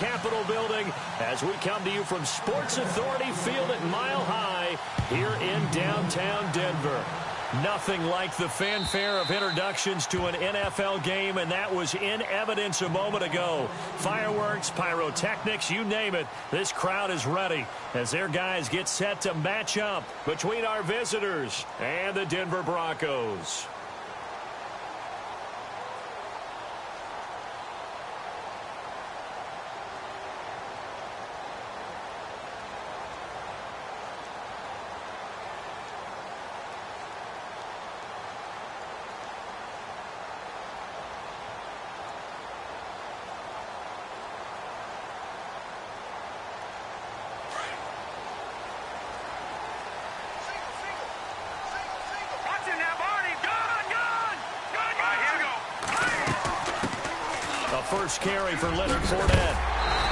Capitol building as we come to you from Sports Authority Field at Mile High here in downtown Denver. Nothing like the fanfare of introductions to an NFL game, and that was in evidence a moment ago. Fireworks, pyrotechnics, you name it. This crowd is ready as their guys get set to match up between our visitors and the Denver Broncos. First carry for Leonard Fournette.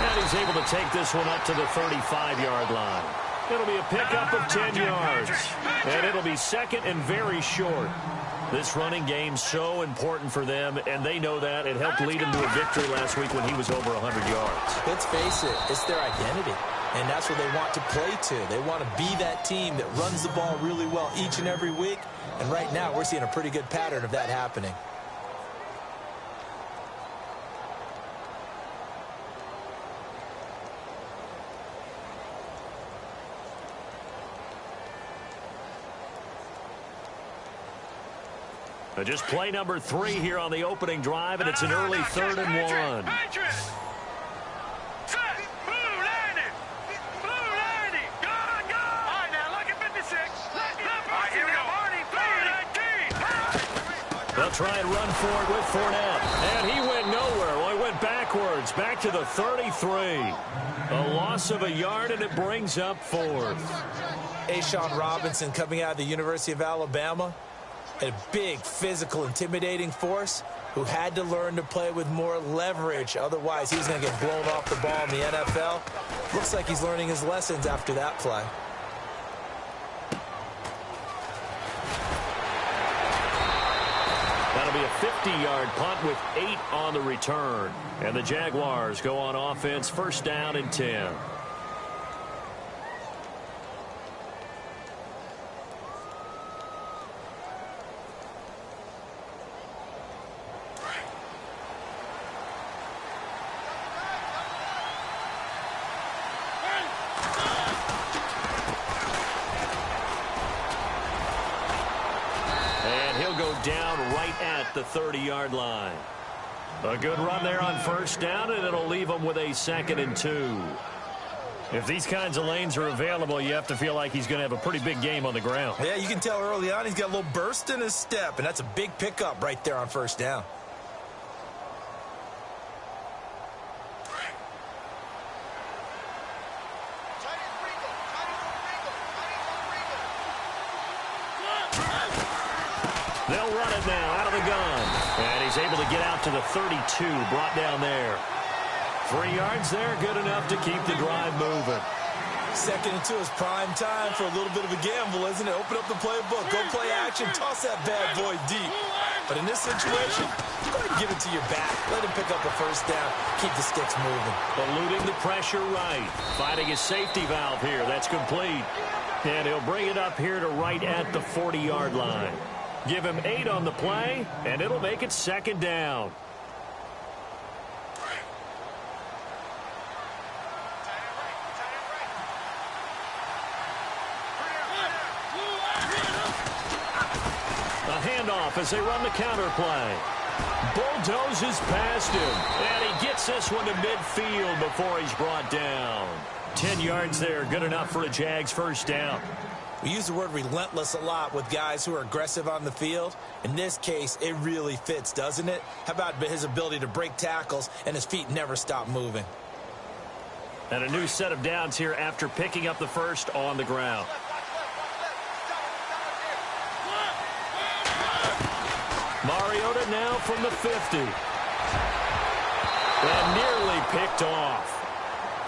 And he's able to take this one up to the 35-yard line. It'll be a pickup of 10 yards. And it'll be second and very short. This running game's so important for them, and they know that. It helped lead them to a victory last week when he was over 100 yards. Let's face it, it's their identity. And that's what they want to play to. They want to be that team that runs the ball really well each and every week. And right now, we're seeing a pretty good pattern of that happening. Just play number 3 here on the opening drive, and it's an early 3rd and 1. They'll try and run for it with Fournette. And he went nowhere. Well, he went backwards, back to the 33. A loss of a yard, and it brings up 4th. A'Shawn Robinson coming out of the University of Alabama. A big, physical, intimidating force who had to learn to play with more leverage. Otherwise, he's going to get blown off the ball in the NFL. Looks like he's learning his lessons after that play. That'll be a 50-yard punt with 8 on the return. And the Jaguars go on offense, first down and 10. Down right at the 30-yard line. A good run there on first down, and it'll leave them with a 2nd and 2. If these kinds of lanes are available, you have to feel like he's going to have a pretty big game on the ground. Yeah, you can tell early on he's got a little burst in his step, and that's a big pickup right there on first down. They'll run it now out of the gun. And he's able to get out to the 32, brought down there. 3 yards there, good enough to keep the drive moving. 2nd and 2 is prime time for a little bit of a gamble, isn't it? Open up the playbook, go play action, toss that bad boy deep. But in this situation, go ahead and give it to your back. Let him pick up a first down, keep the sticks moving. Eluding the pressure right. Finding his safety valve here, that's complete. And he'll bring it up here to right at the 40-yard line. Give him 8 on the play, and it'll make it 2nd down. A handoff as they run the counter play. Bulldozes past him, and he gets this one to midfield before he's brought down. 10 yards there, good enough for a Jags first down. We use the word relentless a lot with guys who are aggressive on the field. In this case, it really fits, doesn't it? How about his ability to break tackles and his feet never stop moving? And a new set of downs here after picking up the first on the ground. Mariota now from the 50. And nearly picked off.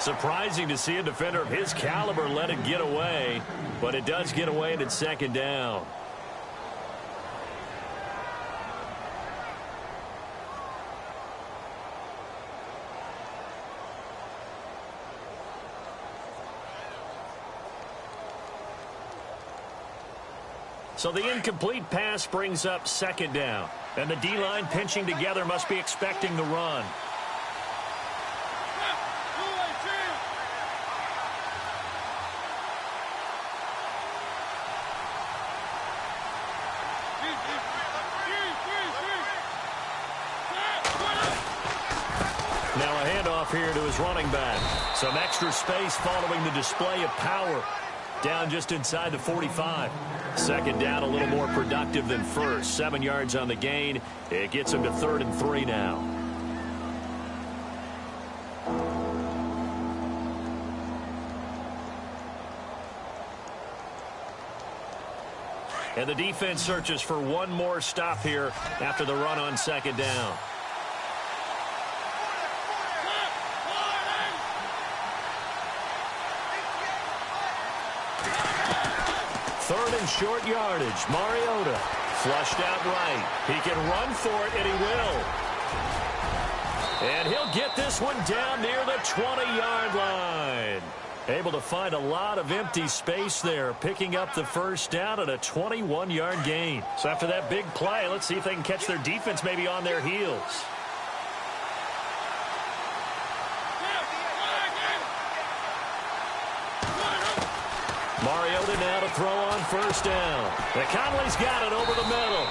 Surprising to see a defender of his caliber let it get away, but it does get away and it's 2nd down. So the incomplete pass brings up second down. And the D-line pinching together must be expecting the run. Now a handoff here to his running back. Some extra space following the display of power. Down just inside the 45. Second down, a little more productive than first. 7 yards on the gain. It gets him to 3rd and 3 now. And the defense searches for one more stop here after the run on second down. Third and short yardage. Mariota flushed out right. He can run for it, and he will. And he'll get this one down near the 20-yard line. Able to find a lot of empty space there, picking up the first down at a 21-yard gain. So after that big play, let's see if they can catch their defense maybe on their heels. Mariota now to throw on first down. And Conley's got it over the middle.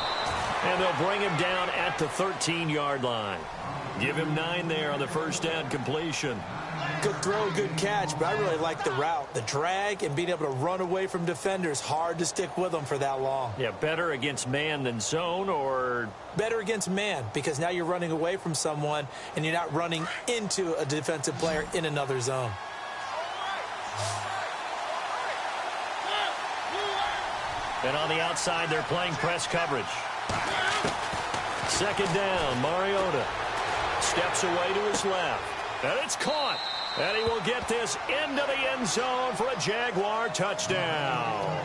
And they'll bring him down at the 13-yard line. Give him 9 there on the first down completion. Good throw, good catch, but I really like the route. The drag and being able to run away from defenders. Hard to stick with them for that long. Yeah, better against man than zone, or? Better against man, because now you're running away from someone and you're not running into a defensive player in another zone. And on the outside, they're playing press coverage. Second down, Mariota steps away to his left. And it's caught. And he will get this into the end zone for a Jaguar touchdown.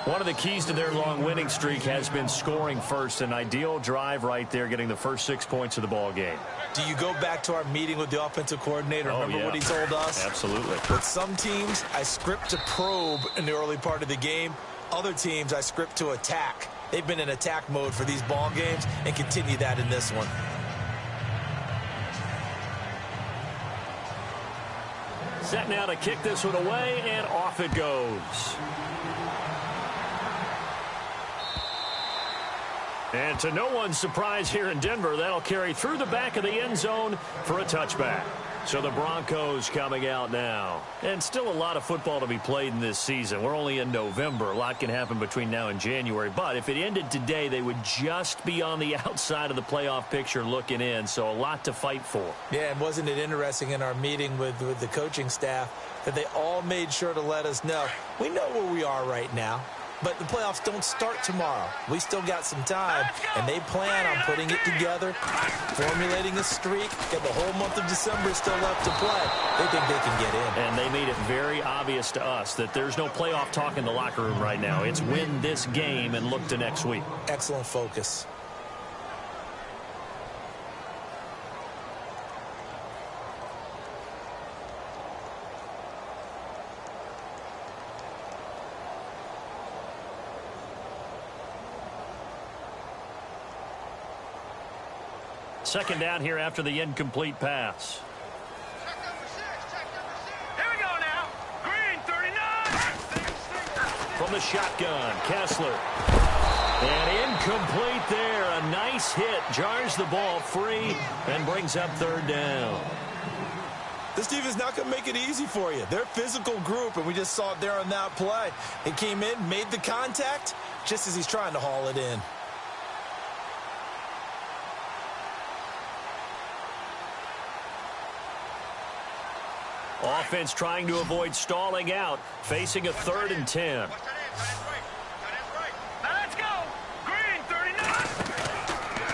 One of the keys to their long winning streak has been scoring first. An ideal drive right there, getting the first 6 points of the ball game. Do you go back to our meeting with the offensive coordinator? Remember what he told us? Absolutely. With some teams, I script to probe in the early part of the game. Other teams, I script to attack. They've been in attack mode for these ball games and continue that in this one. Set now to kick this one away, and off it goes. And to no one's surprise here in Denver, that'll carry through the back of the end zone for a touchback. So the Broncos coming out now. And still a lot of football to be played in this season. We're only in November. A lot can happen between now and January. But if it ended today, they would just be on the outside of the playoff picture looking in. So a lot to fight for. Yeah, and wasn't it interesting in our meeting with the coaching staff that they all made sure to let us know, we know where we are right now. But the playoffs don't start tomorrow. We still got some time, and they plan on putting it together, formulating a streak, and the whole month of December is still left to play. They think they can get in. And they made it very obvious to us that there's no playoff talk in the locker room right now. It's win this game and look to next week. Excellent focus. Second down here after the incomplete pass. Here we go now. Green, 39. From the shotgun, Kessler. And incomplete there. A nice hit. Jars the ball free and brings up third down. This defense is not going to make it easy for you. They're a physical group, and we just saw it there on that play. He came in, made the contact, just as he's trying to haul it in. Offense trying to avoid stalling out, facing a 3rd and 10. Let's go. Green, 39.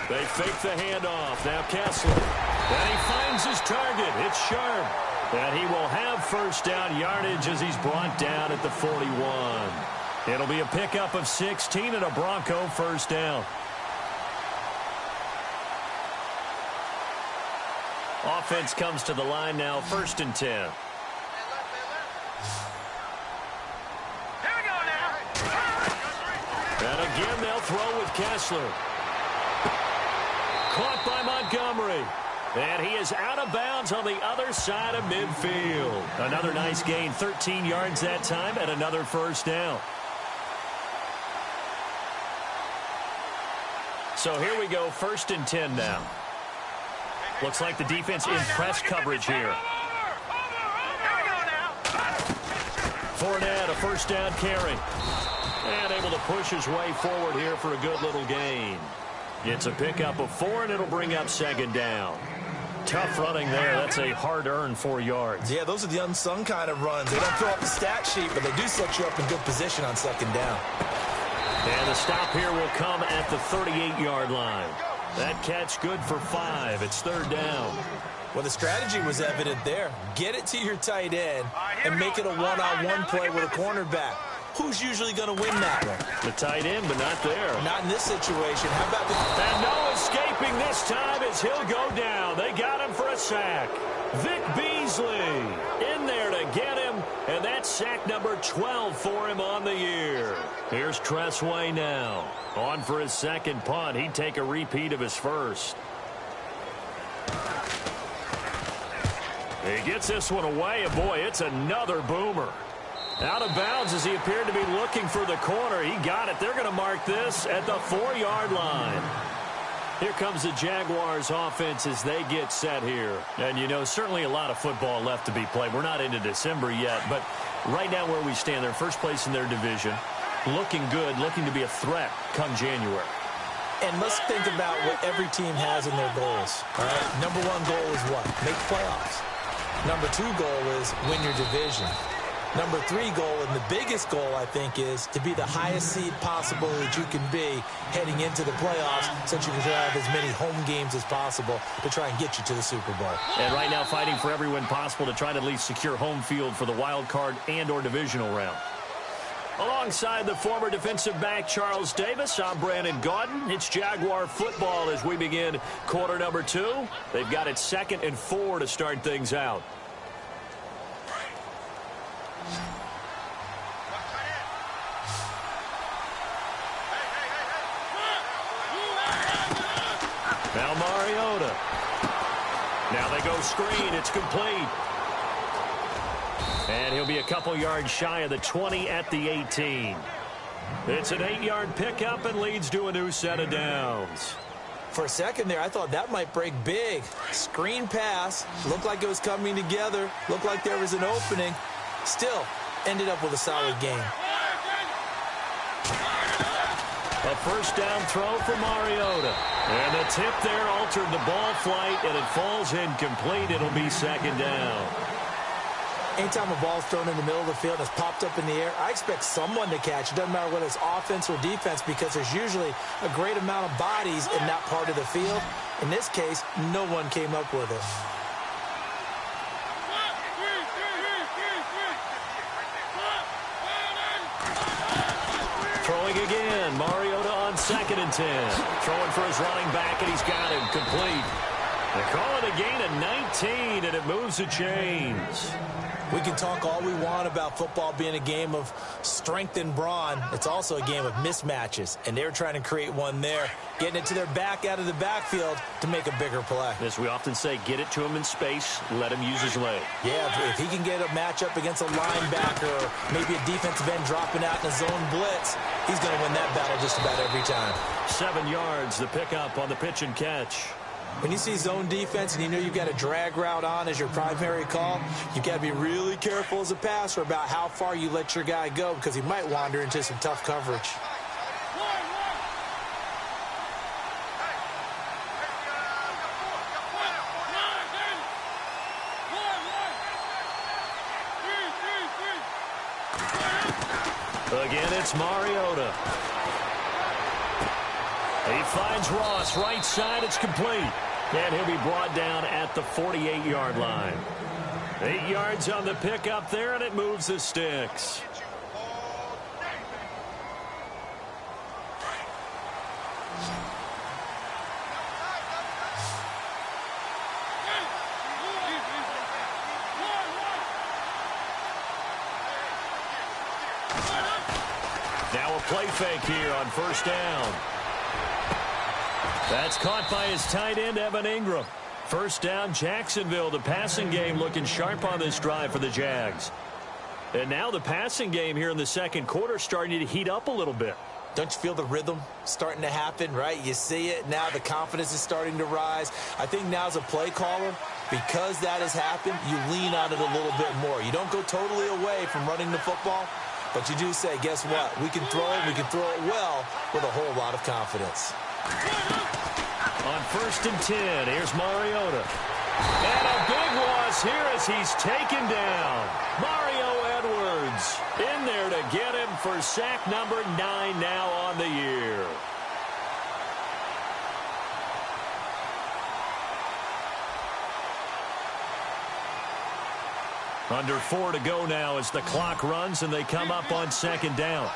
They fake the handoff. Now Kessler. And he finds his target. It's sharp. And he will have first down yardage as he's brought down at the 41. It'll be a pickup of 16 and a Bronco first down. Offense comes to the line now, 1st and 10. Here we go now. And again, they'll throw with Kessler. Caught by Montgomery. And he is out of bounds on the other side of midfield. Another nice gain, 13 yards that time, and another first down. So here we go, 1st and 10 now. Looks like the defense in press coverage here. Fournette, a first down carry. And able to push his way forward here for a good little gain. It's a pickup of 4, and it'll bring up 2nd down. Tough running there. That's a hard-earned 4 yards. Yeah, those are the unsung kind of runs. They don't throw up the stat sheet, but they do set you up in good position on 2nd down. And the stop here will come at the 38-yard line. That catch good for 5. It's 3rd down. Well, the strategy was evident there. Get it to your tight end and make it a one-on-one play with a cornerback. Who's usually going to win that one? The tight end, but not there. Not in this situation. How about the... And no escaping this time as he'll go down. They got him for a sack. Vic Beasley in there to get him, and that's sack number 12 for him on the year. Here's Tressway now. On for his 2nd punt. He'd take a repeat of his first. He gets this one away, and boy, it's another boomer. Out of bounds as he appeared to be looking for the corner. He got it. They're going to mark this at the 4-yard line. Here comes the Jaguars offense as they get set here. And, you know, certainly a lot of football left to be played. We're not into December yet, but right now where we stand, they're first place in their division. Looking good, looking to be a threat come January. And let's think about what every team has in their goals. All right? Number 1 goal is what? Make playoffs. Number 2 goal is win your division. Number 3 goal, and the biggest goal, I think, is to be the highest seed possible that you can be heading into the playoffs so that you can have as many home games as possible to try and get you to the Super Bowl. And right now fighting for every win possible to try to at least secure home field for the wild card and or divisional round. Alongside the former defensive back Charles Davis, I'm Brandon Gaudin. It's Jaguar football as we begin quarter number 2. They've got it 2nd and 4 to start things out. Now Mariota. Now they go screen. It's complete. And he'll be a couple yards shy of the 20 at the 18. It's an 8-yard pickup and leads to a new set of downs. For a second there, I thought that might break big. Screen pass. Looked like it was coming together. Looked like there was an opening. Still ended up with a solid game. A first down throw for Mariota. And the tip there altered the ball flight, and it falls incomplete. It'll be 2nd down. Anytime a ball's thrown in the middle of the field and it's popped up in the air, I expect someone to catch. It doesn't matter whether it's offense or defense because there's usually a great amount of bodies in that part of the field. In this case, no one came up with it. Throwing again. Mariota on 2nd and 10. Throwing for his running back, and he's got him complete. They call it a gain of 19, and it moves the chains. We can talk all we want about football being a game of strength and brawn. It's also a game of mismatches, and they're trying to create one there, getting it to their back out of the backfield to make a bigger play. As we often say, get it to him in space, let him use his leg. Yeah, if he can get a matchup against a linebacker or maybe a defensive end dropping out in a zone blitz, he's going to win that battle just about every time. 7 yards, the pickup on the pitch and catch. When you see zone defense and you know you've got a drag route on as your primary call, you've got to be really careful as a passer about how far you let your guy go because he might wander into some tough coverage. Again, it's Mariota. He finds Ross, right side, it's complete. And he'll be brought down at the 48-yard line. 8 yards on the pickup there, and it moves the sticks. Now a play fake here on first down. That's caught by his tight end, Evan Ingram. First down, Jacksonville. The passing game looking sharp on this drive for the Jags. And now the passing game here in the second quarter starting to heat up a little bit. Don't you feel the rhythm starting to happen, right? You see it. Now the confidence is starting to rise. I think now as a play caller, because that has happened, you lean on it a little bit more. You don't go totally away from running the football, but you do say, guess what? We can throw it. We can throw it well with a whole lot of confidence. On first and 10, here's Mariota. And a big loss here as he's taken down. Mario Edwards in there to get him for sack number 9 now on the year. Under 4 to go now as the clock runs and they come up on second down.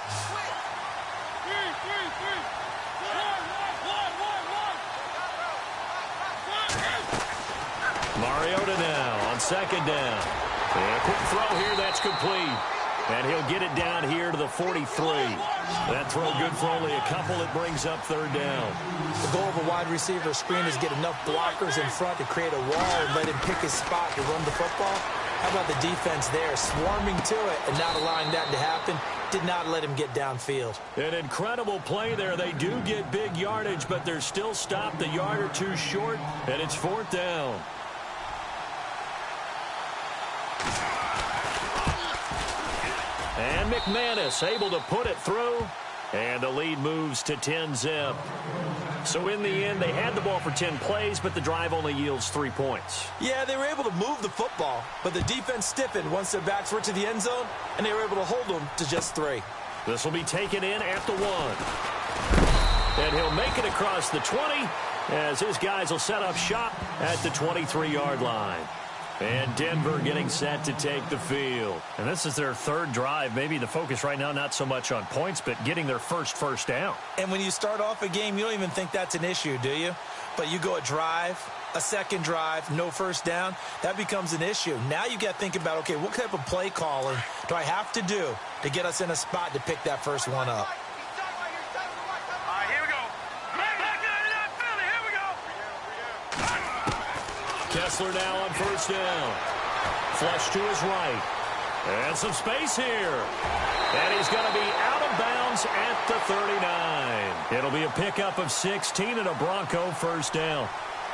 Mariota now on second down. And a quick throw here, that's complete. And he'll get it down here to the 43. That throw good for only a couple. It brings up third down. The goal of a wide receiver screen is get enough blockers in front to create a wall and let him pick his spot to run the football. How about the defense there, swarming to it and not allowing that to happen? Did not let him get downfield. An incredible play there. They do get big yardage, but they're still stopped a yard or two short, and it's fourth down. And McManus able to put it through, and the lead moves to 10-zip. So in the end, they had the ball for 10 plays, but the drive only yields 3 points. Yeah, they were able to move the football, but the defense stiffened once their backs were to the end zone, and they were able to hold them to just 3. This will be taken in at the 1. And he'll make it across the 20 as his guys will set up shop at the 23-yard line. And Denver getting set to take the field. And this is their third drive. Maybe the focus right now not so much on points, but getting their first down. And when you start off a game, you don't even think that's an issue, do you? But you go a drive, a second drive, no first down, that becomes an issue. Now you got to think about, okay, what type of play calling do I have to do to get us in a spot to pick that first one up? Kessler now on first down. Flush to his right. And some space here. And he's going to be out of bounds at the 39. It'll be a pickup of 16 and a Bronco first down.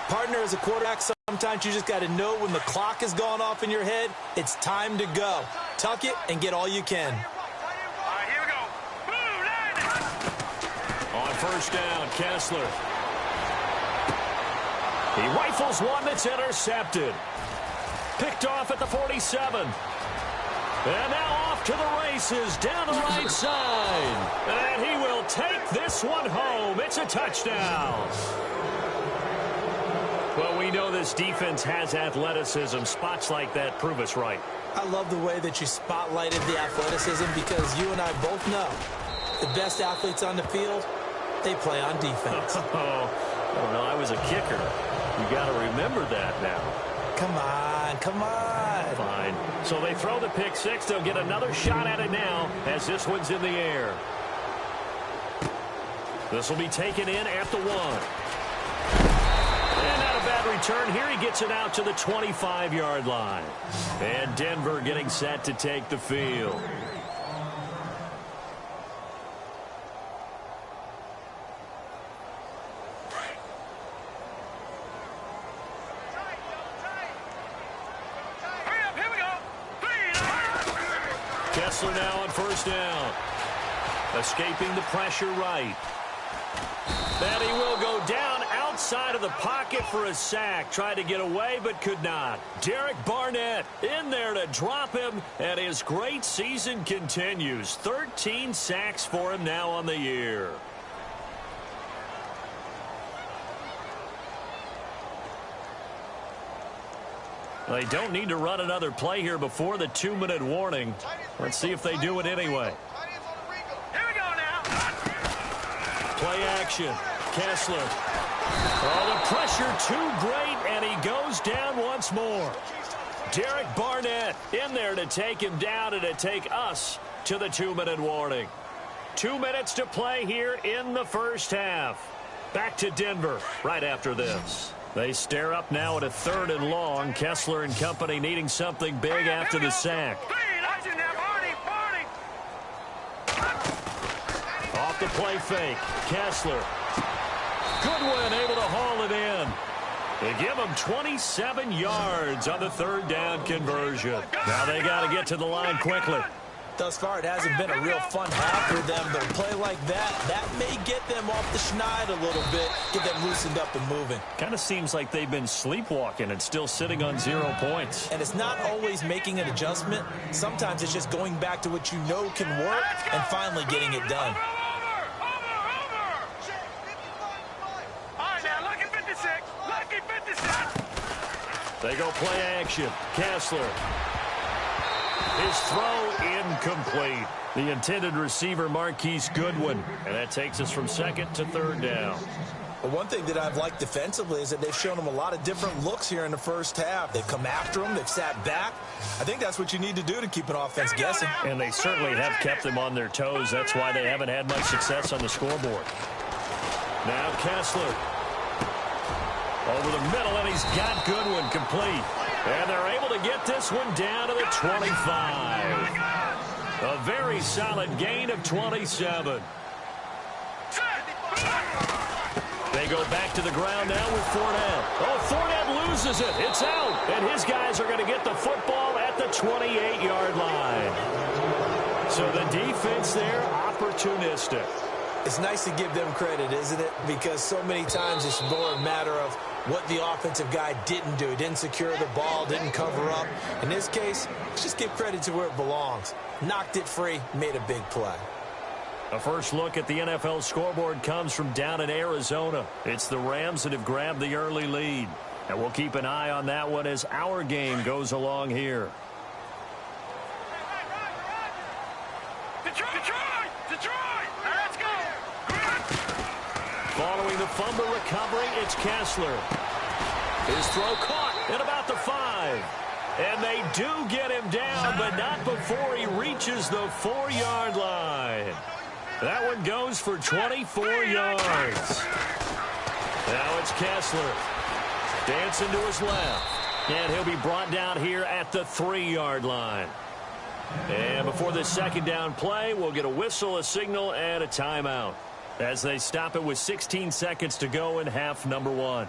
Partner, as a quarterback, sometimes you just got to know when the clock has gone off in your head, it's time to go. Tuck it and get all you can. All right, here we go. On first down, Kessler. He rifles one that's intercepted. Picked off at the 47. And now off to the races down the right side. And he will take this one home. It's a touchdown. Well, we know this defense has athleticism. Spots like that prove us right. I love the way that you spotlighted the athleticism because you and I both know the best athletes on the field, they play on defense. I don't know. I was a kicker. You got to remember that now. Come on, come on. Fine. So they throw the pick six. They'll get another shot at it now as this one's in the air. This will be taken in at the 1. And not a bad return here. He gets it out to the 25-yard line. And Denver getting set to take the field. Kessler now on first down. Escaping the pressure right. And he will go down outside of the pocket for a sack. Tried to get away but could not. Derek Barnett in there to drop him. And his great season continues. 13 sacks for him now on the year. They don't need to run another play here before the 2-minute warning. Let's see if they do it anyway. Here we go now. Play action. Kessler. Oh, the pressure too great, and he goes down once more. Derek Barnett in there to take him down and to take us to the 2-minute warning. 2 minutes to play here in the first half. Back to Denver right after this. They stare up now at a 3rd and long. Kessler and company needing something big after the sack. Off the play fake. Kessler. Goodwin able to haul it in. They give them 27 yards on the 3rd down conversion. Now they got to get to the line quickly. Thus far, it hasn't been a real fun half for them, but a play like that may get them off the schneid a little bit, get them loosened up and moving. Kind of seems like they've been sleepwalking and still sitting on 0 points. And it's not always making an adjustment. Sometimes it's just going back to what you know can work and finally getting it done. They go play action. Kessler. His throw incomplete. The intended receiver, Marquise Goodwin. And that takes us from 2nd to 3rd down. But one thing that I've liked defensively is that they've shown them a lot of different looks here in the first half. They've come after them. They've sat back. I think that's what you need to do to keep an offense guessing. And they certainly have kept them on their toes. That's why they haven't had much success on the scoreboard. Now Kessler. Over the middle, and he's got Goodwin complete. And they're able to get this one down to the 25. A very solid gain of 27. They go back to the ground now with Fournette. Oh, Fournette loses it. It's out. And his guys are going to get the football at the 28-yard line. So the defense there, opportunistic. It's nice to give them credit, isn't it? Because so many times it's more a matter of what the offensive guy didn't do. Didn't secure the ball, didn't cover up. In this case, let's just give credit to where it belongs. Knocked it free, made a big play. A first look at the NFL scoreboard comes from down in Arizona. It's the Rams that have grabbed the early lead. And we'll keep an eye on that one as our game goes along here. Following the fumble recovery, it's Kessler. His throw caught at about the 5. And they do get him down, but not before he reaches the 4-yard line. That one goes for 24 yards. Now it's Kessler. Dancing to his left. And he'll be brought down here at the 3-yard line. And before this 2nd down play, we'll get a whistle, a signal, and a timeout as they stop it with 16 seconds to go in half number 1.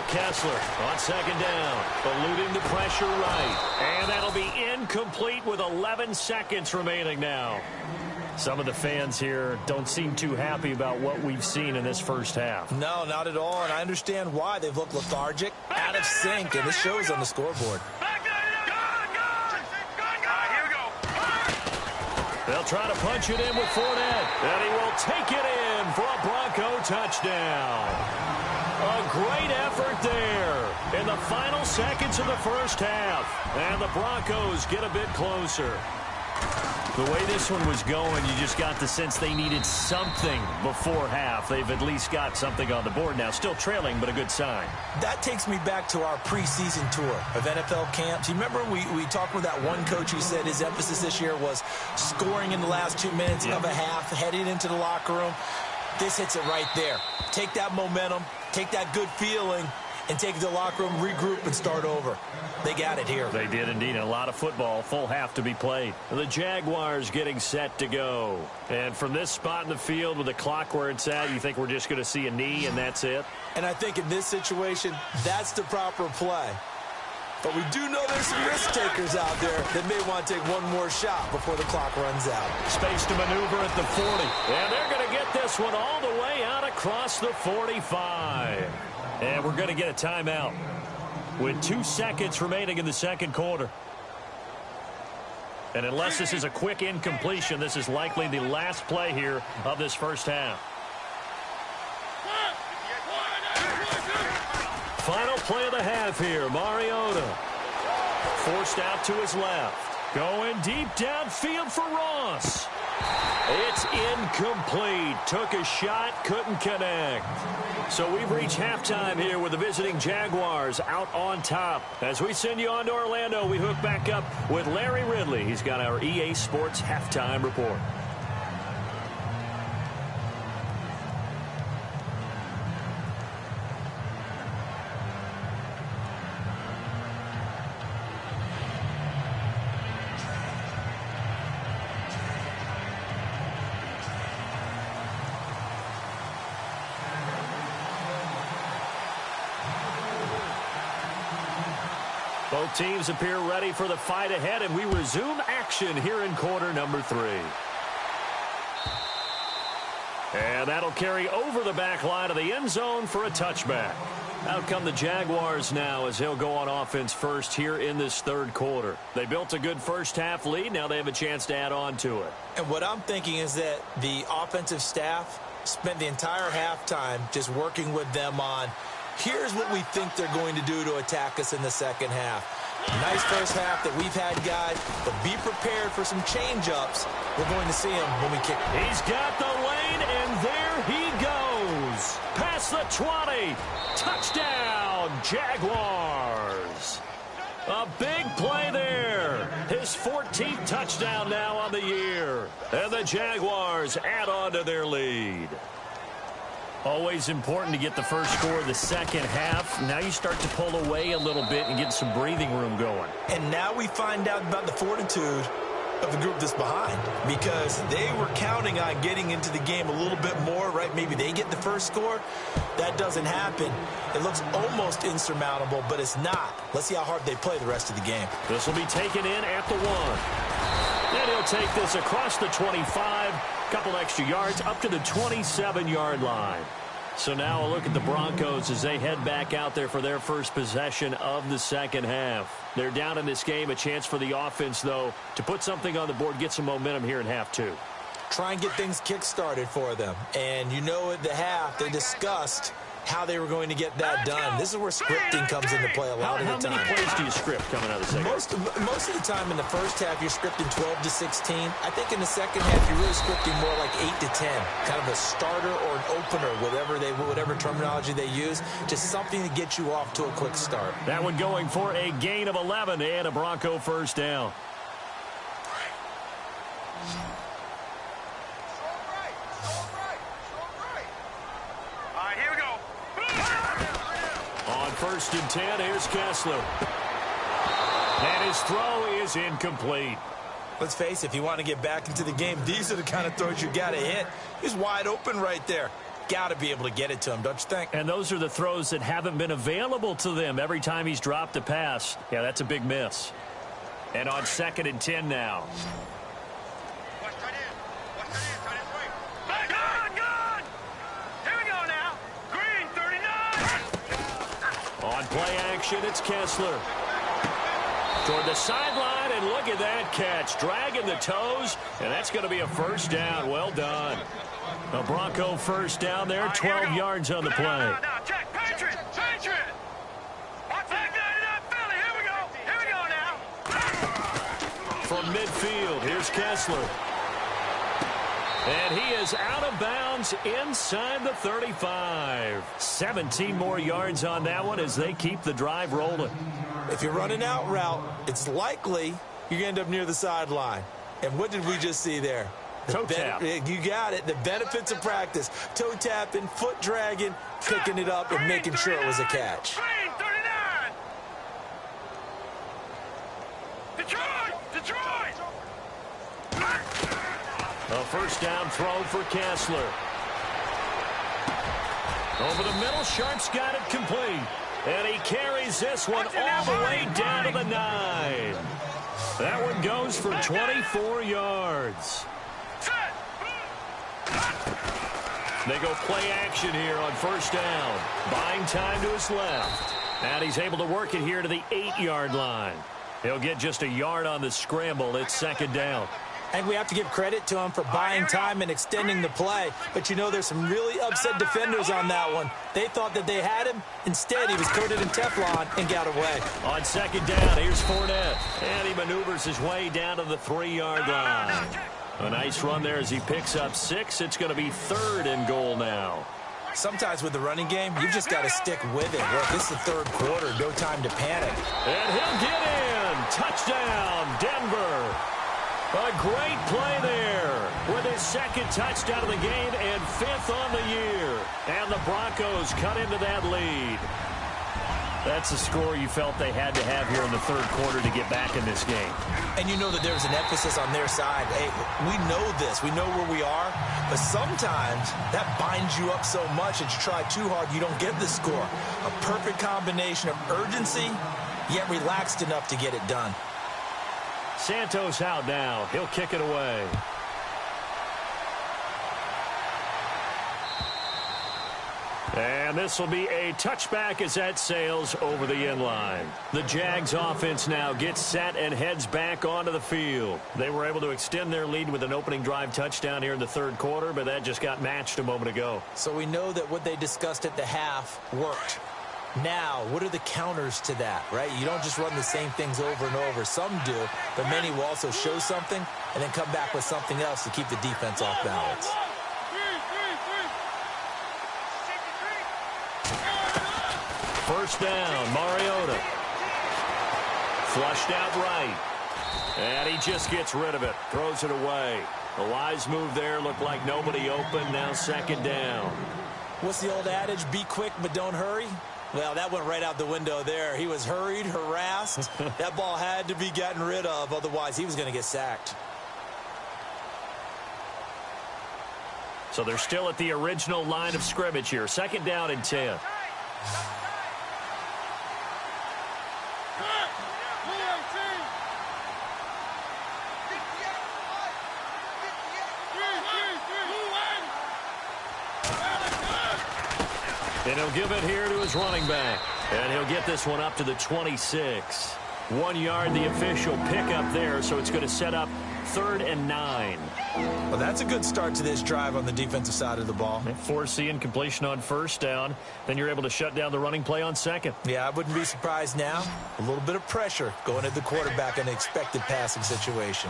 Kessler on 2nd down, eluding the pressure right. And that'll be incomplete with 11 seconds remaining now. Some of the fans here don't seem too happy about what we've seen in this first half. No, not at all, and I understand why. They've looked lethargic, out of sync, and this shows on the scoreboard. They'll try to punch it in with Fournette, and he will take it in for a Bronco touchdown. A great effort there in the final seconds of the first half. And the Broncos get a bit closer. The way this one was going, you just got the sense they needed something before half. They've at least got something on the board now. Still trailing, but a good sign. That takes me back to our preseason tour of NFL camps. You remember we talked with that one coach who said his emphasis this year was scoring in the last 2 minutes of a half, heading into the locker room. This hits it right there. Take that momentum, take that good feeling, and take it to the locker room, regroup, and start over. They got it here. They did indeed. And a lot of football, full half to be played. The Jaguars getting set to go. And from this spot in the field with the clock where it's at, you think we're just going to see a knee and that's it? And I think in this situation, that's the proper play. But we do know there's some risk takers out there that may want to take one more shot before the clock runs out. Space to maneuver at the 40. And they're going to get this one all the way out across the 45. And we're going to get a timeout with 2 seconds remaining in the second quarter. And unless this is a quick incompletion, this is likely the last play here of this first half. Final play of the half here. Mariota forced out to his left. Going deep downfield for Ross. It's incomplete. Took a shot, couldn't connect. So we've reached halftime here with the visiting Jaguars out on top. As we send you on to Orlando, we hook back up with Larry Ridley. He's got our EA Sports halftime report. Both teams appear ready for the fight ahead, and we resume action here in quarter number 3. And that'll carry over the back line of the end zone for a touchback. Out come the Jaguars now as they'll go on offense first here in this third quarter. They built a good first-half lead. Now they have a chance to add on to it. And what I'm thinking is that the offensive staff spent the entire halftime just working with them on here's what we think they're going to do to attack us in the second half. Nice first half that we've had, guys, but be prepared for some change-ups. We're going to see him when we kick. He's got the lane, and there he goes. Past the 20. Touchdown, Jaguars. A big play there. His 14th touchdown now on the year. And the Jaguars add on to their lead. Always important to get the first score of the second half. Now you start to pull away a little bit and get some breathing room going. And now we find out about the fortitude of the group that's behind, because they were counting on getting into the game a little bit more, right? Maybe they get the first score. That doesn't happen. It looks almost insurmountable, but it's not. Let's see how hard they play the rest of the game. This will be taken in at the 1. And he'll take this across the 25. Couple extra yards up to the 27-yard line. So now a look at the Broncos as they head back out there for their first possession of the second half. They're down in this game. A chance for the offense, though, to put something on the board, get some momentum here in half 2. Try and get things kick-started for them. And you know at the half they discussed how they were going to get that done. This is where scripting comes into play a lot of the time. How many plays do you script coming out of the second half? Most of the time in the first half, you're scripting 12 to 16. I think in the second half, you're really scripting more like 8 to 10. Kind of a starter or an opener, whatever terminology they use. Just something to get you off to a quick start. That one going for a gain of 11 and a Bronco first down. First and 10, here's Kessler. And his throw is incomplete. Let's face it, if you want to get back into the game, these are the kind of throws you got to hit. He's wide open right there. Got to be able to get it to him, don't you think? And those are the throws that haven't been available to them every time he's dropped a pass. Yeah, that's a big miss. And on 2nd and 10 now. On play action, it's Kessler. Toward the sideline, and look at that catch. Dragging the toes, and that's going to be a first down. Well done. A Bronco first down there, 12 yards on the play. No, check. Patriot. Watch that guy in Philly. Here we go now. From midfield, here's Kessler. And he is out of bounds inside the 35. 17 more yards on that one as they keep the drive rolling. If you're running out route, it's likely you're going to end up near the sideline. And what did we just see there? Toe tap. You got it. The benefits of practice. Toe tapping, foot dragging, picking it up, and making sure it was a catch. Green 39. Detroit. A first down throw for Kessler. Over the middle, Sharp's got it complete. And he carries this one all the way down to the 9. That one goes for 24 yards. They go play action here on first down. Buying time to his left. And he's able to work it here to the 8-yard line. He'll get just a yard on the scramble. It's 2nd down. I think we have to give credit to him for buying time and extending the play. But, you know, there's some really upset defenders on that one. They thought that they had him. Instead, he was coated in Teflon and got away. On second down, here's Fournette. And he maneuvers his way down to the 3-yard line. A nice run there as he picks up 6. It's going to be 3rd and goal now. Sometimes with the running game, you've just got to stick with it. Look, this is the 3rd quarter. No time to panic. And he'll get in. Touchdown, Denver. A great play there with his 2nd touchdown of the game and 5th on the year. And the Broncos cut into that lead. That's the score you felt they had to have here in the 3rd quarter to get back in this game. And you know that there's an emphasis on their side. Hey, we know this. We know where we are. But sometimes that binds you up so much that you try too hard, you don't get the score. A perfect combination of urgency, yet relaxed enough to get it done. Santos out now. He'll kick it away. And this will be a touchback as that sails over the end line. The Jags offense now gets set and heads back onto the field. They were able to extend their lead with an opening drive touchdown here in the 3rd quarter, but that just got matched a moment ago. So we know that what they discussed at the half worked. Now, what are the counters to that, right? You don't just run the same things over and over. Some do, but many will also show something and then come back with something else to keep the defense off balance. First down, Mariota. Flushed out right. And he just gets rid of it. Throws it away. A wise move there. Looked like nobody open. Now 2nd down. What's the old adage? Be quick, but don't hurry. Well, that went right out the window there. He was hurried, harassed. That ball had to be gotten rid of. Otherwise, he was going to get sacked. So they're still at the original line of scrimmage here. 2nd down and 10. And he'll give it here to his running back. And he'll get this one up to the 26. 1 yard, the official pickup there, so it's going to set up 3rd and 9. Well, that's a good start to this drive on the defensive side of the ball. Force the incompletion on 1st down. Then you're able to shut down the running play on 2nd. Yeah, I wouldn't be surprised now. A little bit of pressure going at the quarterback in an expected passing situation.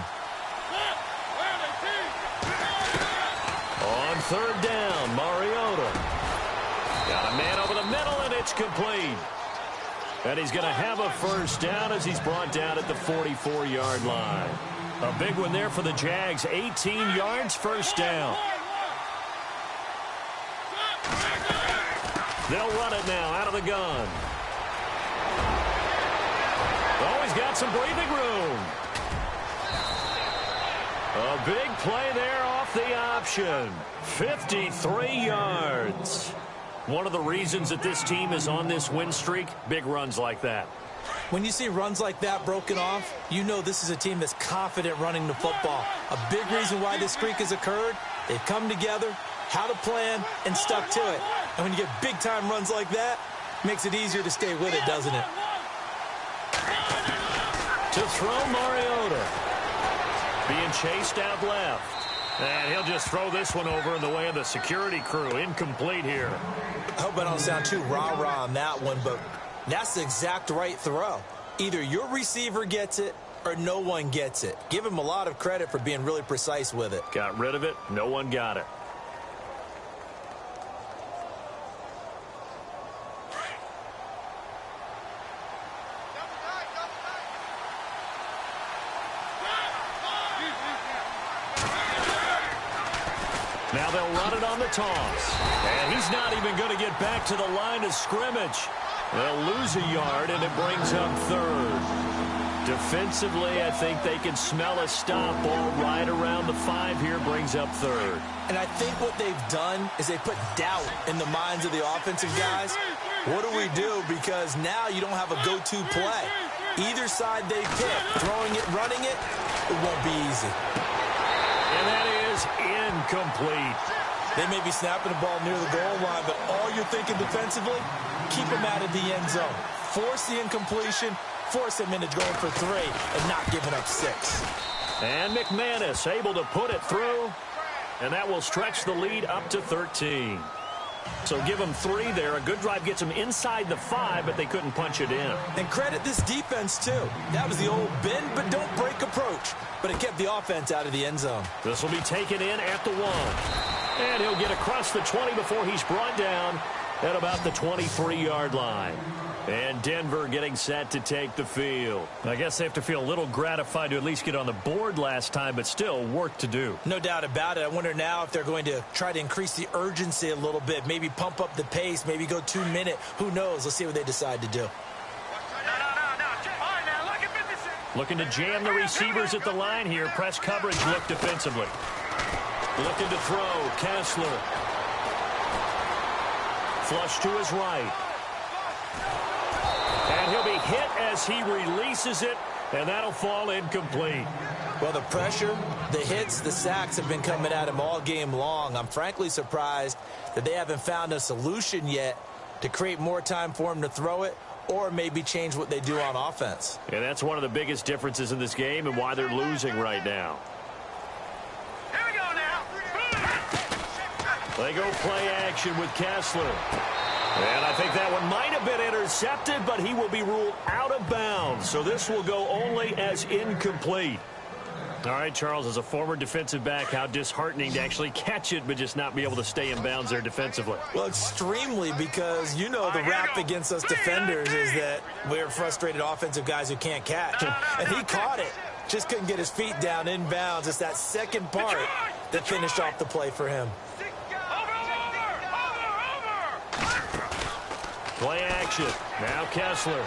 On 3rd down, Mariota. Got a man over the middle, and it's complete. And he's going to have a 1st down as he's brought down at the 44-yard line. A big one there for the Jags. 18 yards, 1st down. They'll run it now out of the gun. Oh, he's got some breathing room. A big play there off the option. 53 yards. One of the reasons that this team is on this win streak, big runs like that. When you see runs like that broken off, you know this is a team that's confident running the football. A big reason why this streak has occurred, they've come together, had a plan, and stuck to it. And when you get big-time runs like that, it makes it easier to stay with it, doesn't it? To throw Mariota. Being chased out left. And he'll just throw this one over in the way of the security crew. Incomplete here. I hope I don't sound too rah-rah on that one, but that's the exact right throw. Either your receiver gets it or no one gets it. Give him a lot of credit for being really precise with it. Got rid of it. No one got it. Now they'll run it on the toss. And he's not even going to get back to the line of scrimmage. They'll lose a yard, and it brings up 3rd. Defensively, I think they can smell a stop ball right around the 5 here, brings up 3rd. And I think what they've done is they put doubt in the minds of the offensive guys. What do we do? Because now you don't have a go-to play. Either side they pick, throwing it, running it, it won't be easy. And that is incomplete. They may be snapping the ball near the goal line, but all you're thinking defensively, keep them out of the end zone. Force the incompletion, force them into going for 3 and not giving up 6. And McManus able to put it through, and that will stretch the lead up to 13. So give them 3 there. A good drive gets them inside the 5, but they couldn't punch it in. And credit this defense, too. That was the old bend but don't break approach, but it kept the offense out of the end zone. This will be taken in at the 1. And he'll get across the 20 before he's brought down at about the 23-yard line. And Denver getting set to take the field. I guess they have to feel a little gratified to at least get on the board last time, but still work to do. No doubt about it. I wonder now if they're going to try to increase the urgency a little bit, maybe pump up the pace, maybe go 2-minute. Who knows? Let's see what they decide to do. Looking to jam the receivers at the line here. Press coverage look defensively. Looking to throw. Kessler. Flush to his right. And he'll be hit as he releases it, and that'll fall incomplete. Well, the pressure, the hits, the sacks have been coming at him all game long. I'm frankly surprised that they haven't found a solution yet to create more time for him to throw it or maybe change what they do on offense. And that's one of the biggest differences in this game and why they're losing right now. Here we go now. They go play action with Kessler. And I think that one might have been intercepted, but he will be ruled out of bounds. So this will go only as incomplete. All right, Charles, as a former defensive back, how disheartening to actually catch it but just not be able to stay in bounds there defensively. Well, extremely, because you know the rap against us defenders is that we're frustrated offensive guys who can't catch. And he caught it, just couldn't get his feet down in bounds. It's that second part that finished off the play for him. Play action. Now Kessler.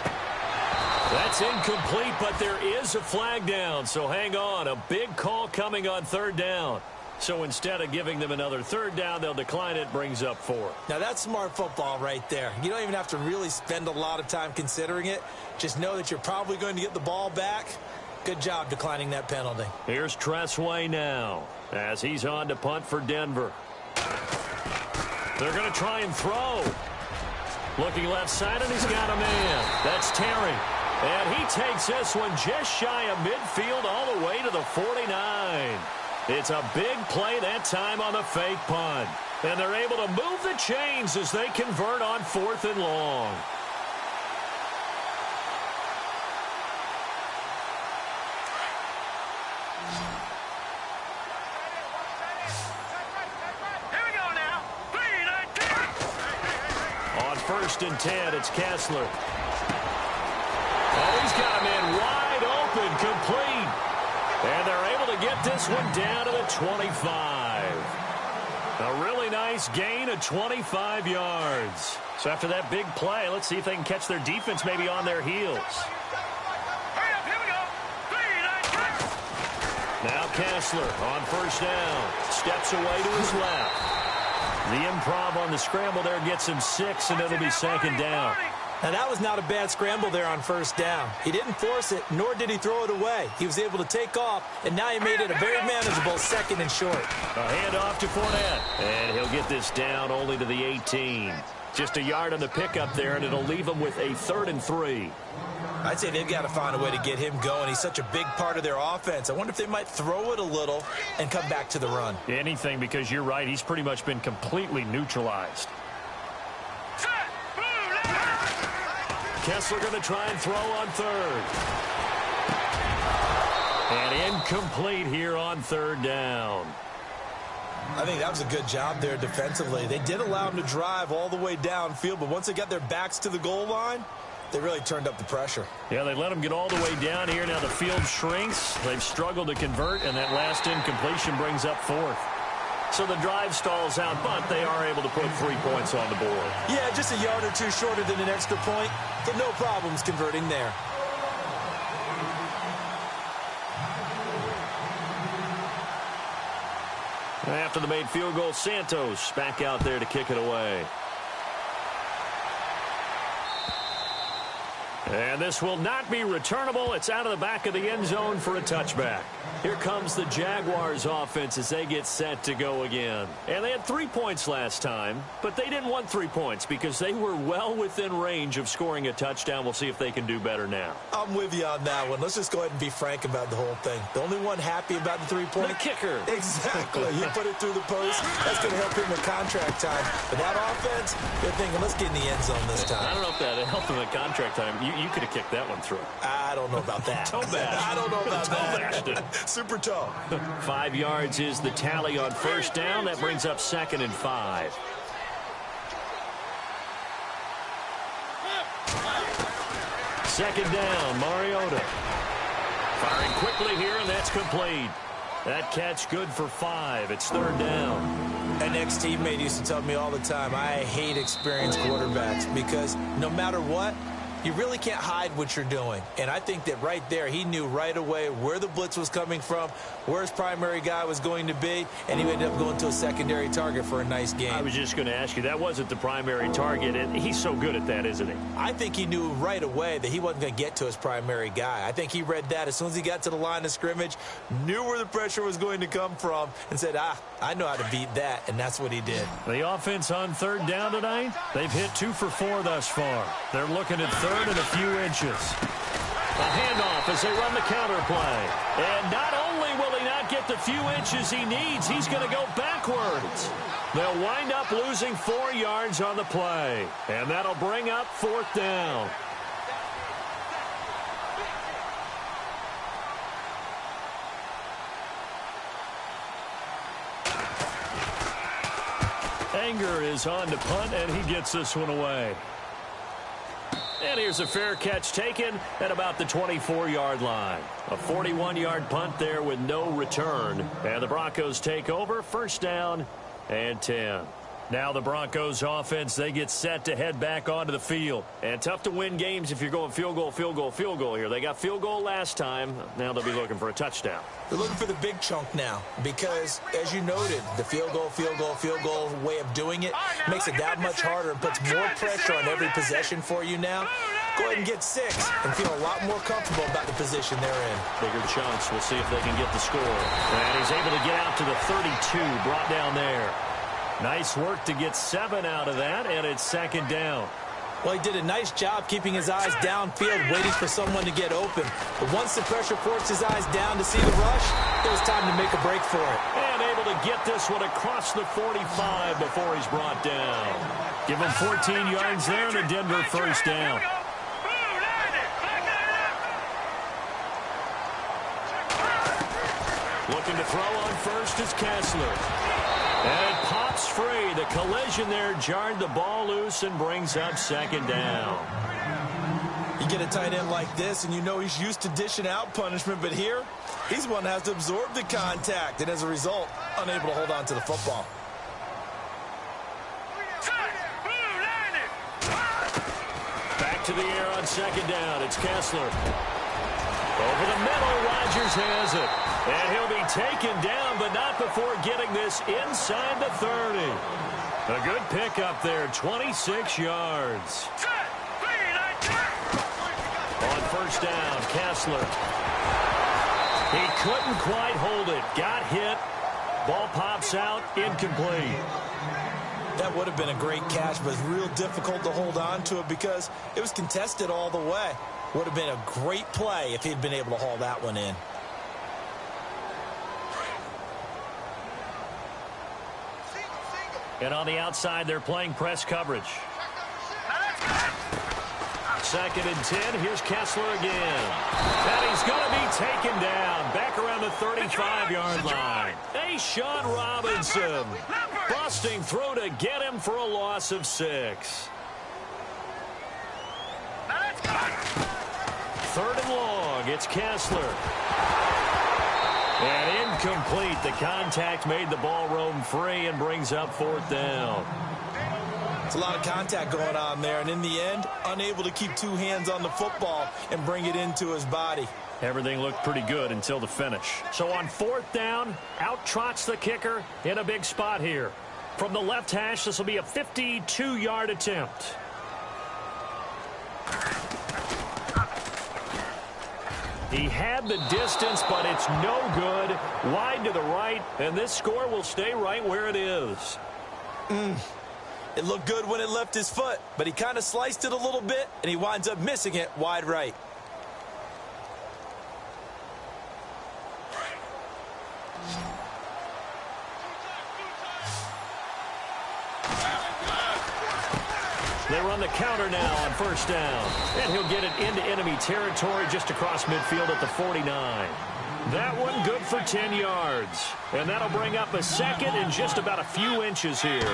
That's incomplete, but there is a flag down. So hang on. A big call coming on 3rd down. So instead of giving them another 3rd down, they'll decline it. Brings up 4. Now, that's smart football right there. You don't even have to really spend a lot of time considering it. Just know that you're probably going to get the ball back. Good job declining that penalty. Here's Tressway now as he's on to punt for Denver. They're going to try and throw. Looking left side, and he's got a man. That's Terry. And he takes this one just shy of midfield all the way to the 49. It's a big play that time on the fake punt. And they're able to move the chains as they convert on 4th and long. On 1st and 10, it's Kessler. Oh, he's got a man wide open, complete. And they're able to get this one down to the 25. A really nice gain of 25 yards. So after that big play, let's see if they can catch their defense maybe on their heels. Hurry up, here we go. 3, 9, 10. Now Kessler on 1st down. Steps away to his left. The improv on the scramble there gets him 6, and it'll be 2nd down. Now, that was not a bad scramble there on 1st down. He didn't force it, nor did he throw it away. He was able to take off, and now he made it a very manageable 2nd and short. A handoff to Fournette, and he'll get this down only to the 18. Just a yard on the pickup there, and it'll leave him with a 3rd and 3. I'd say they've got to find a way to get him going. He's such a big part of their offense. I wonder if they might throw it a little and come back to the run. Anything, because you're right. He's pretty much been completely neutralized. Kessler going to try and throw on 3rd. And incomplete here on 3rd down. I think that was a good job there defensively. They did allow him to drive all the way downfield, but once they got their backs to the goal line, they really turned up the pressure. Yeah, they let them get all the way down here. Now the field shrinks. They've struggled to convert, and that last incompletion brings up 4th. So the drive stalls out, but they are able to put 3 points on the board. Yeah, just a yard or 2 shorter than an extra point, but no problems converting there. After the made field goal, Santos back out there to kick it away. And this will not be returnable. It's out of the back of the end zone for a touchback. Here comes the Jaguars offense as they get set to go again. And they had 3 points last time, but they didn't want 3 points because they were well within range of scoring a touchdown. We'll see if they can do better now. I'm with you on that one. Let's just go ahead and be frank about the whole thing. The only one happy about the 3-point. The kicker. Exactly. He put it through the post. That's going to help him with contract time. But that offense, they're thinking, let's get in the end zone this time. I don't know if that helped him at contract time. You could have kicked that one through. I don't know about that. Toe bash. I don't know about that. Toe bashed. Super toe. 5 yards is the tally on first down. That brings up 2nd and 5. Second down, Mariota. Firing quickly here, and that's complete. That catch good for 5. It's 3rd down. An ex-teammate used to tell me all the time, I hate experienced quarterbacks because no matter what, you really can't hide what you're doing. And I think that right there, he knew right away where the blitz was coming from, where his primary guy was going to be, and he ended up going to a secondary target for a nice game. I was just going to ask you, that wasn't the primary target, and he's so good at that, isn't he? I think he knew right away that he wasn't going to get to his primary guy. I think he read that as soon as he got to the line of scrimmage, knew where the pressure was going to come from, and said, I know how to beat that, and that's what he did. The offense on 3rd down tonight, they've hit 2 for 4 thus far. They're looking at 3rd and a few inches. A handoff as they run the counter play. And not only will he not get the few inches he needs, he's going to go backwards. They'll wind up losing 4 yards on the play. And that'll bring up 4th down. Anger is on to punt, and he gets this one away. And here's a fair catch taken at about the 24-yard line. A 41-yard punt there with no return. And the Broncos take over, 1st down and 10. Now the Broncos offense, they get set to head back onto the field. And tough to win games if you're going field goal, field goal, field goal here. They got field goal last time. Now they'll be looking for a touchdown. They're looking for the big chunk now because, as you noted, the field goal way of doing it makes it that much harder and puts more pressure on every possession for you now. Go ahead and get 6 and feel a lot more comfortable about the position they're in. Bigger chunks. We'll see if they can get the score. And he's able to get out to the 32, brought down there. Nice work to get 7 out of that, and it's 2nd down. Well, he did a nice job keeping his eyes downfield, waiting for someone to get open. But once the pressure forced his eyes down to see the rush, it was time to make a break for it. And able to get this one across the 45 before he's brought down. Give him 14 yards there, and a Denver 1st down. Looking to throw on first is Kessler. And it pops free. The collision there jarred the ball loose and brings up 2nd down. You get a tight end like this, and you know he's used to dishing out punishment, but here, he's one that has to absorb the contact, and as a result, unable to hold on to the football. Back to the air on 2nd down. It's Kessler. Over the middle, Rodgers has it. And he'll be taken down, but not before getting this inside the 30. A good pickup there, 26 yards. On 1st down, Kessler. He couldn't quite hold it. Got hit. Ball pops out, incomplete. That would have been a great catch, but it's real difficult to hold on to it because it was contested all the way. Would have been a great play if he'd been able to haul that one in. And on the outside, they're playing press coverage. 2nd and 10. Here's Kessler again. And he's going to be taken down. Back around the 35-yard line. Sean Robinson busting through to get him for a loss of 6. 3rd and long. It's Kessler. And incomplete. The contact made the ball roam free and brings up 4th down. It's a lot of contact going on there, and in the end, unable to keep 2 hands on the football and bring it into his body. Everything looked pretty good until the finish. So on 4th down, out trots the kicker in a big spot here. From the left hash, this will be a 52-yard attempt. He had the distance, but it's no good. Wide to the right, and this score will stay right where it is. It looked good when it left his foot, but he kind of sliced it a little bit, and he winds up missing it wide right. They run the counter now on first down. And he'll get it into enemy territory just across midfield at the 49. That one good for 10 yards. And that'll bring up a second in just about a few inches here.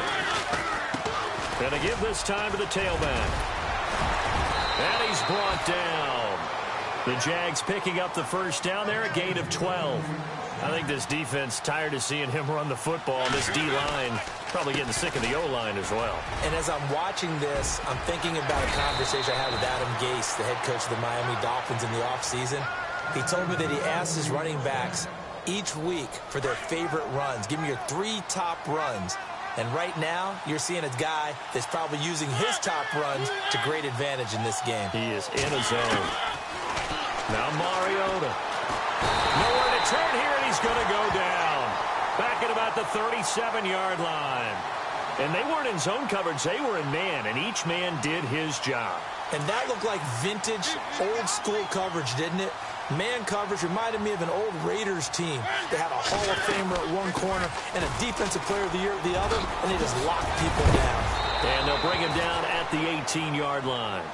Gonna give this time to the tailback. And he's brought down. The Jags picking up the first down there, a gain of 12. I think this defense tired of seeing him run the football. This D-line probably getting sick of the O-line as well. And as I'm watching this, I'm thinking about a conversation I had with Adam Gase, the head coach of the Miami Dolphins in the offseason. He told me that he asked his running backs each week for their favorite runs. Give me your 3 top runs. And right now, you're seeing a guy that's probably using his top runs to great advantage in this game. He is in a zone. Now Mariota. Nowhere to turn here, and he's going to go down. Back at about the 37-yard line. And they weren't in zone coverage. They were in man, and each man did his job. And that looked like vintage, old-school coverage, didn't it? Man coverage reminded me of an old Raiders team. They had a Hall of Famer at one corner and a Defensive Player of the Year at the other, and they just locked people down. And they'll bring him down at the 18-yard line.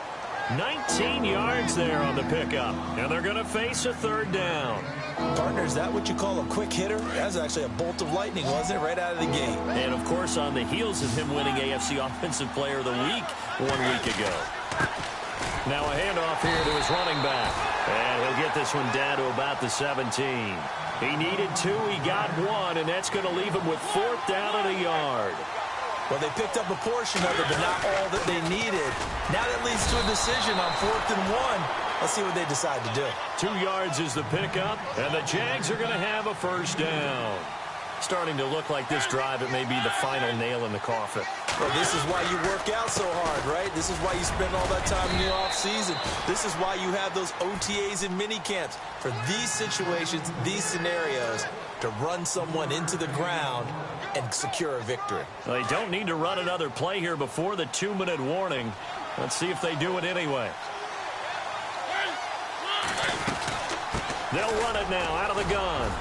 19 yards there on the pickup, and they're going to face a third down. Partner, is that what you call a quick hitter? That was actually a bolt of lightning, wasn't it, right out of the gate? And, of course, on the heels of him winning AFC Offensive Player of the Week 1 week ago. Now a handoff here to his running back. And he'll get this one down to about the 17. He needed 2, he got 1, and that's going to leave him with 4th down and a yard. Well, they picked up a portion of it, but not all that they needed. Now that leads to a decision on 4th and 1. Let's see what they decide to do. 2 yards is the pickup, and the Jags are going to have a first down. Starting to look like this drive, it may be the final nail in the coffin. Well, this is why you work out so hard, right? This is why you spend all that time in the offseason. This is why you have those OTAs and mini camps. For these situations, these scenarios, to run someone into the ground and secure a victory. They don't need to run another play here before the 2-minute warning. Let's see if they do it anyway. They'll run it now out of the gun.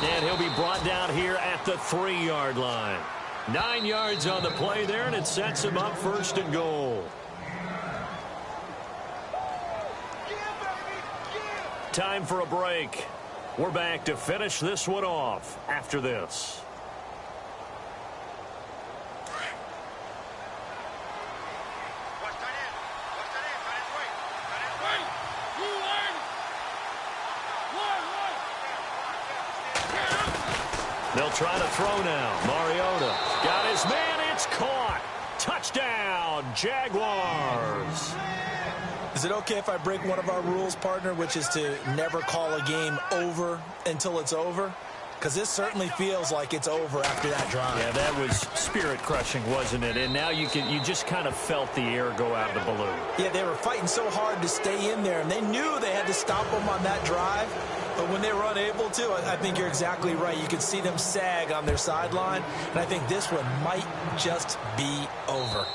And he'll be brought down here at the 3-yard line. 9 yards on the play there, and it sets him up 1st and goal. Time for a break. We're back to finish this one off after this. They'll try to throw now. Mariota got his man. It's caught. Touchdown, Jaguars. Is it okay if I break one of our rules, partner, which is to never call a game over until it's over? Because this certainly feels like it's over after that drive. Yeah, that was spirit-crushing, wasn't it? And now you just kind of felt the air go out of the balloon. Yeah, they were fighting so hard to stay in there, and they knew they had to stop them on that drive. But when they were unable to, I think you're exactly right. You could see them sag on their sideline, and I think this one might just be over.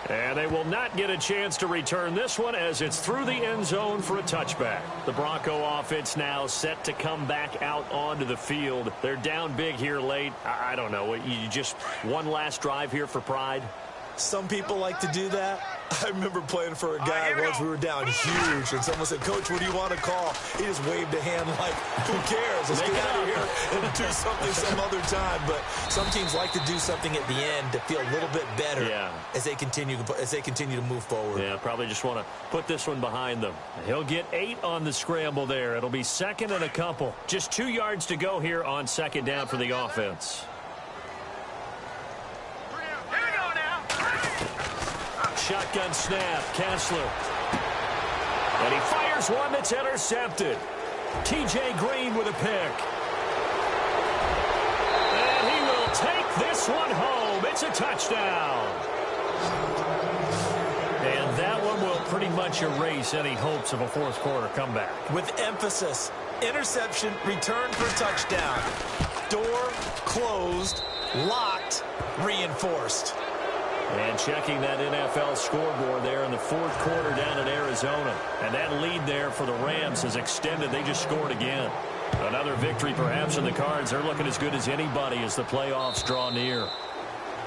And they will not get a chance to return this one as it's through the end zone for a touchback. The Bronco offense now set to come back out onto the field. They're down big here late. I don't know. You just one last drive here for pride? Some people like to do that. I remember playing for a guy once. We were down huge, and someone said, "Coach, what do you want to call?" He just waved a hand like, "Who cares? Let's get out of here and do something some other time." But some teams like to do something at the end to feel a little bit better as they continue to move forward. Yeah, probably just want to put this one behind them. He'll get 8 on the scramble there. It'll be 2nd and a couple. Just 2 yards to go here on 2nd down for the offense. Shotgun snap, Kessler. And he fires one that's intercepted. T.J. Green with a pick. And he will take this one home. It's a touchdown. And that one will pretty much erase any hopes of a fourth quarter comeback. With emphasis, interception, return for touchdown. Door closed, locked, reinforced. And checking that NFL scoreboard there in the fourth quarter down in Arizona. And that lead there for the Rams is extended. They just scored again. Another victory perhaps in the cards. They're looking as good as anybody as the playoffs draw near.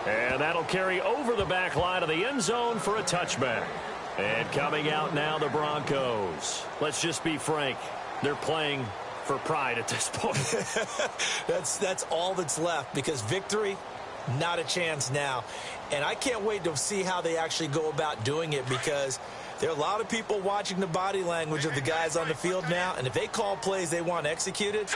And that'll carry over the back line of the end zone for a touchback. And coming out now, the Broncos. Let's just be frank. They're playing for pride at this point. That's all that's left, because victory, not a chance now. And I can't wait to see how they actually go about doing it, because there are a lot of people watching the body language of the guys on the field now, and if they call plays they want executed,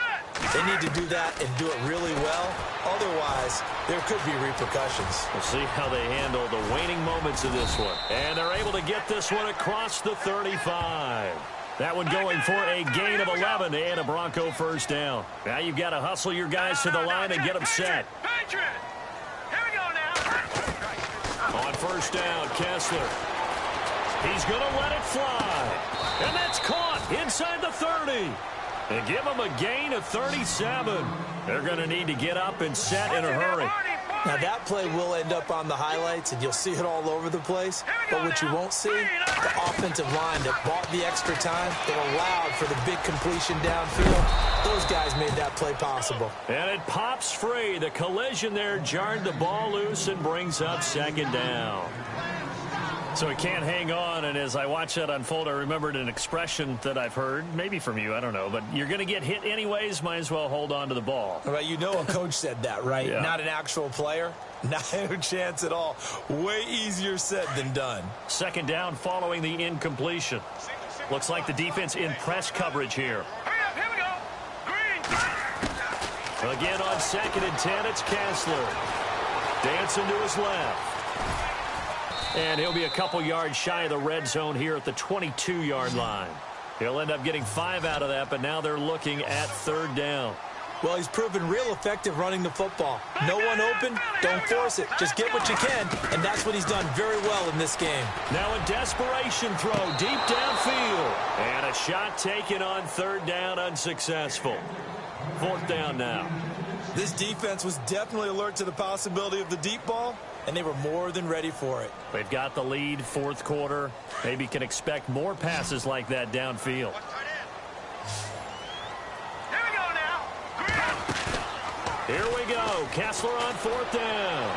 they need to do that and do it really well. Otherwise, there could be repercussions. We'll see how they handle the waning moments of this one. And they're able to get this one across the 35. That one going for a gain of 11 and a Bronco first down. Now you've got to hustle your guys to the line and get them set. Patriot! Here we go now. On first down, Kessler. He's going to let it fly. And that's caught inside the 30. And give them a gain of 37. They're going to need to get up and set in a hurry. Now that play will end up on the highlights, and you'll see it all over the place. But what you won't see, the offensive line that bought the extra time, that allowed for the big completion downfield. Those guys made that play possible. And it pops free. The collision there jarred the ball loose and brings up second down. So he can't hang on, and as I watch that unfold, I remembered an expression that I've heard, maybe from you, I don't know, but you're going to get hit anyways, might as well hold on to the ball. Well, you know a coach said that, right? Yeah. Not an actual player. Not a chance at all. Way easier said than done. Second down following the incompletion. Looks like the defense in press coverage here. Hurry up, here we go. Green. Again on 2nd and 10, it's Kessler. Dancing to his left. And he'll be a couple yards shy of the red zone here at the 22-yard line. He'll end up getting 5 out of that, but now they're looking at third down. Well, he's proven real effective running the football. No one open, don't force it. Just get what you can, and that's what he's done very well in this game. Now a desperation throw deep downfield. And a shot taken on third down, unsuccessful. Fourth down now. This defense was definitely alert to the possibility of the deep ball, and they were more than ready for it. They've got the lead, fourth quarter. Maybe can expect more passes like that downfield. Here we go now. Green. Here we go. Kessler on fourth down.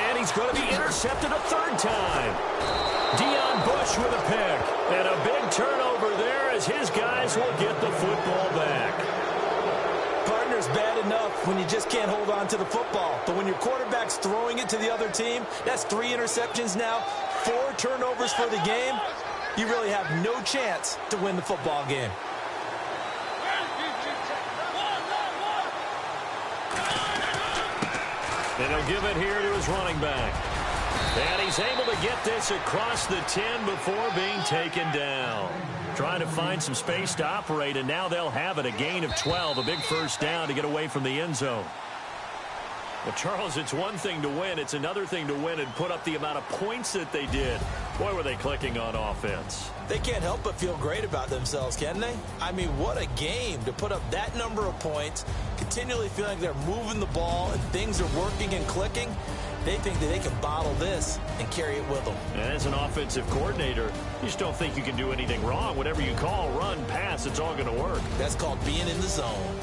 And he's going to be intercepted a third time. Deion Bush with a pick. And a big turnover there as his guys will get the football back. Partner's bad enough when you just can't hold on to the football. But when your quarterback's throwing it to the other team, that's 3 interceptions now, 4 turnovers for the game. You really have no chance to win the football game. And he'll give it here to his running back. And he's able to get this across the 10 before being taken down. Trying to find some space to operate, and now they'll have it. A gain of 12, a big first down to get away from the end zone. Well, Charles, it's one thing to win. It's another thing to win and put up the amount of points that they did. Boy, were they clicking on offense. They can't help but feel great about themselves, can they? I mean, what a game to put up that number of points, continually feeling like they're moving the ball and things are working and clicking. They think that they can bottle this and carry it with them. And as an offensive coordinator, you just don't think you can do anything wrong. Whatever you call, run, pass, it's all going to work. That's called being in the zone.